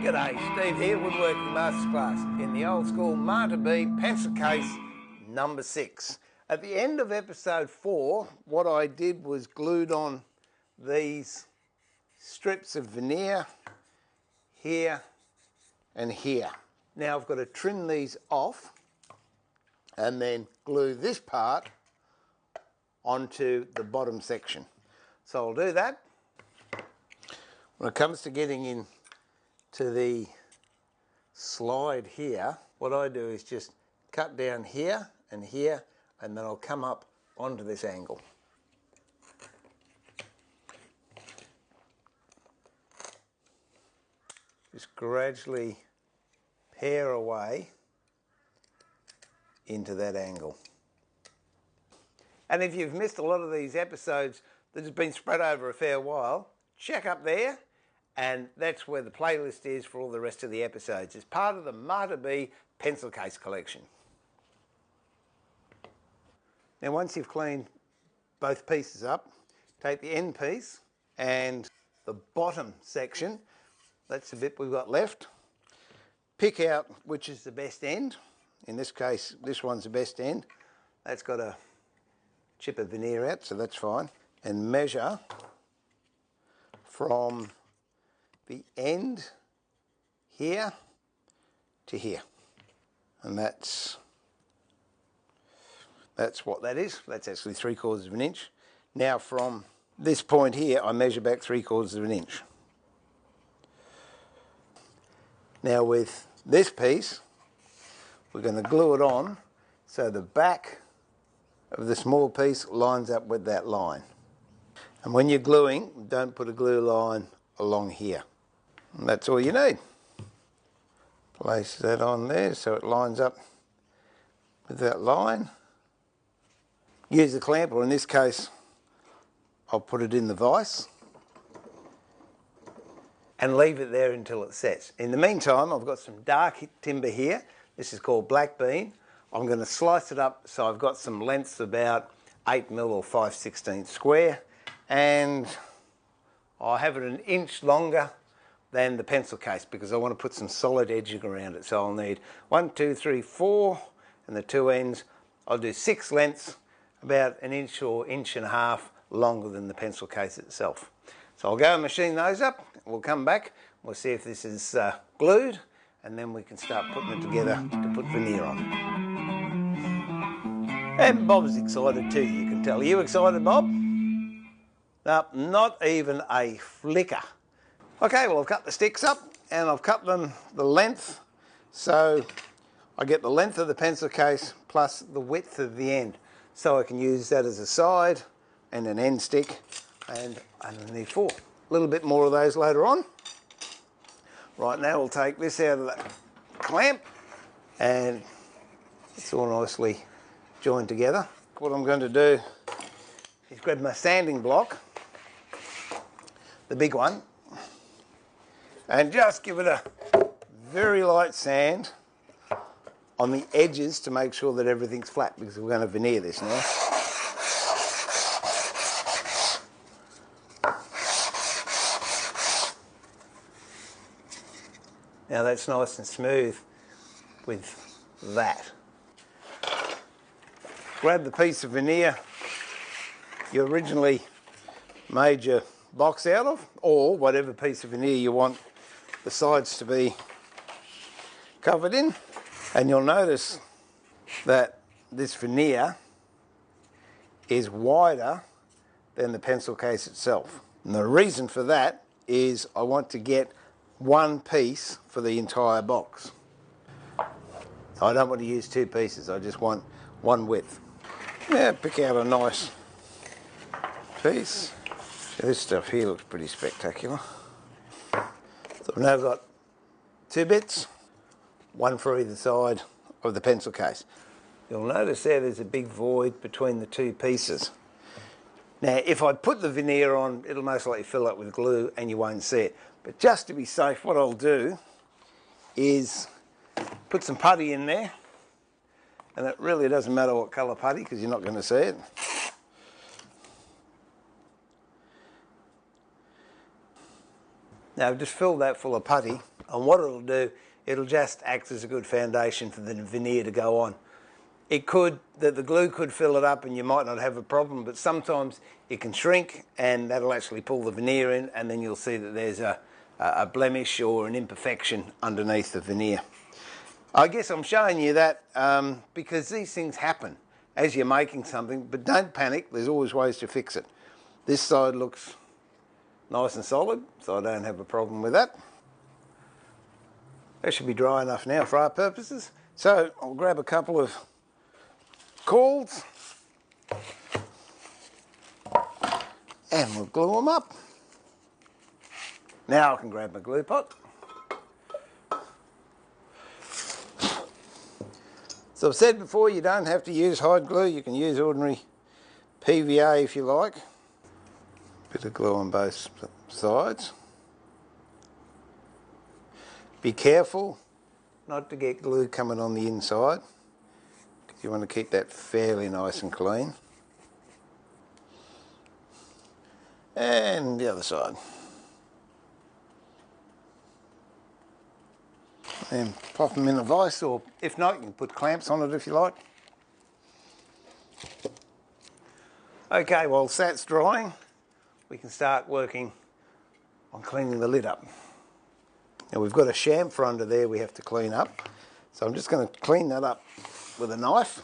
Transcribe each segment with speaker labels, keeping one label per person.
Speaker 1: G'day, Steve here, Woodworking Masterclass in the old school Marta B pencil case number 6. At the end of episode 4, what I did was glued on these strips of veneer here and here. Now I've got to trim these off and then glue this part onto the bottom section. So I'll do that. When it comes to getting in to the slide here, what I do is just cut down here, and then I'll come up onto this angle. Just gradually pare away into that angle. And if you've missed a lot of these episodes that have been spread over a fair while, check up there. And that's where the playlist is for all the rest of the episodes. It's part of the Marta B pencil case collection. Now once you've cleaned both pieces up, take the end piece and the bottom section, that's the bit we've got left. Pick out which is the best end. In this case, this one's the best end. That's got a chip of veneer out, so that's fine. And measure from the end here to here, and that's what that is. That's actually 3/4 of an inch. Now from this point here I measure back 3/4 of an inch. Now with this piece we're going to glue it on so the back of the small piece lines up with that line, and when you're gluing, don't put a glue line along here. And that's all you need. Place that on there so it lines up with that line. Use the clamp, or in this case I'll put it in the vise and leave it there until it sets. In the meantime, I've got some dark timber here. This is called black bean. I'm going to slice it up so I've got some lengths about 8mm or 5/16 square, and I'll have it 1 inch longer than the pencil case because I want to put some solid edging around it. So I'll need 1, 2, 3, 4, and the two ends. I'll do 6 lengths, about 1 inch or 1.5 inches longer than the pencil case itself. So I'll go and machine those up. We'll come back. We'll see if this is glued, and then we can start putting it together to put veneer on. And Bob's excited too, you can tell. Are you excited, Bob? No, not even a flicker. Okay, well I've cut the sticks up and I've cut them the length, so I get the length of the pencil case plus the width of the end, so I can use that as a side and an end stick, and I only need 4. A little bit more of those later on. Right now we'll take this out of the clamp and it's all nicely joined together. What I'm going to do is grab my sanding block, the big one, and just give it a very light sand on the edges to make sure that everything's flat, because we're going to veneer this now. Now that's nice and smooth with that. Grab the piece of veneer you originally made your box out of, or whatever piece of veneer you want the sides to be covered in, and you'll notice that this veneer is wider than the pencil case itself. And the reason for that is I want to get one piece for the entire box. I don't want to use 2 pieces, I just want one width. Yeah, pick out a nice piece. This stuff here looks pretty spectacular. So I've now got 2 bits, one for either side of the pencil case. You'll notice there's a big void between the 2 pieces. Now if I put the veneer on, it'll most likely fill up with glue and you won't see it. But just to be safe, what I'll do is put some putty in there, and it really doesn't matter what colour putty because you're not going to see it. Now I've just filled that full of putty. And what it'll do, it'll just act as a good foundation for the veneer to go on. It could, the glue could fill it up and you might not have a problem, but sometimes it can shrink and that'll actually pull the veneer in, and then you'll see that there's a blemish or an imperfection underneath the veneer. I guess I'm showing you that because these things happen as you're making something, but don't panic, there's always ways to fix it. This side looks nice and solid, so I don't have a problem with that. That should be dry enough now for our purposes. So I'll grab a couple of cords and we'll glue them up. Now I can grab my glue pot. So I've said before, you don't have to use hide glue, you can use ordinary PVA if you like. Bit of glue on both sides. Be careful not to get glue coming on the inside, because you want to keep that fairly nice and clean. And the other side. And pop them in a vise, or if not, you can put clamps on it if you like. Okay, whilst that's drying, we can start working on cleaning the lid up. Now we've got a chamfer under there we have to clean up, so I'm just going to clean that up with a knife.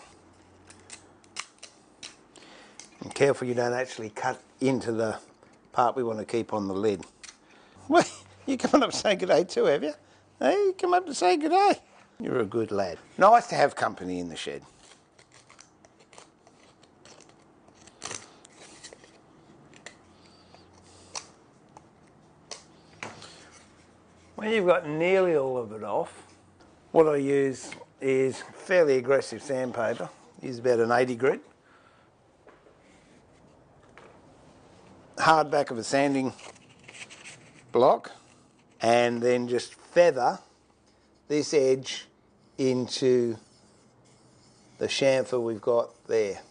Speaker 1: And careful you don't actually cut into the part we want to keep on the lid. Well, you're coming up to say good day too, have you? Hey, you come up to say good day. You're a good lad. Nice to have company in the shed. When you've got nearly all of it off, what I use is fairly aggressive sandpaper. Use about an 80 grit. Hard back of a sanding block, and then just feather this edge into the chamfer we've got there.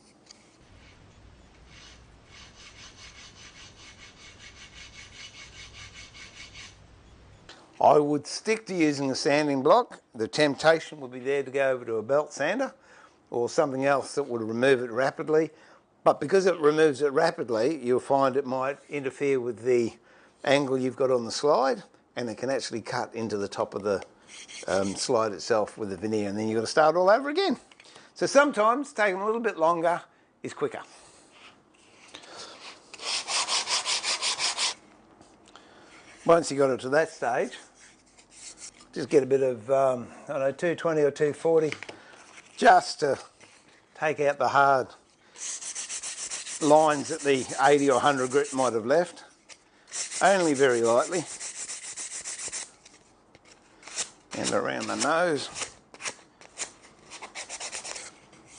Speaker 1: I would stick to using a sanding block. The temptation would be there to go over to a belt sander or something else that would remove it rapidly. But because it removes it rapidly, you'll find it might interfere with the angle you've got on the slide, and it can actually cut into the top of the slide itself with the veneer, and then you've got to start all over again. So sometimes taking a little bit longer is quicker. Once you got it to that stage, just get a bit of, I don't know, 220 or 240, just to take out the hard lines that the 80 or 100 grit might have left, only very lightly, and around the nose.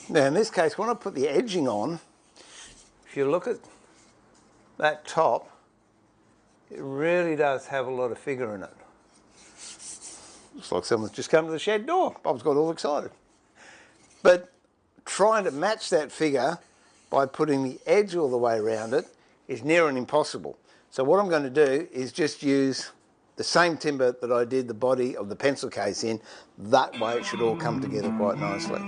Speaker 1: Now in this case, when I put the edging on, if you look at that top, it really does have a lot of figure in it. Looks like someone's just come to the shed door. Bob's got all excited. But trying to match that figure by putting the edge all the way around it is near and impossible. So what I'm going to do is just use the same timber that I did the body of the pencil case in. That way it should all come together quite nicely.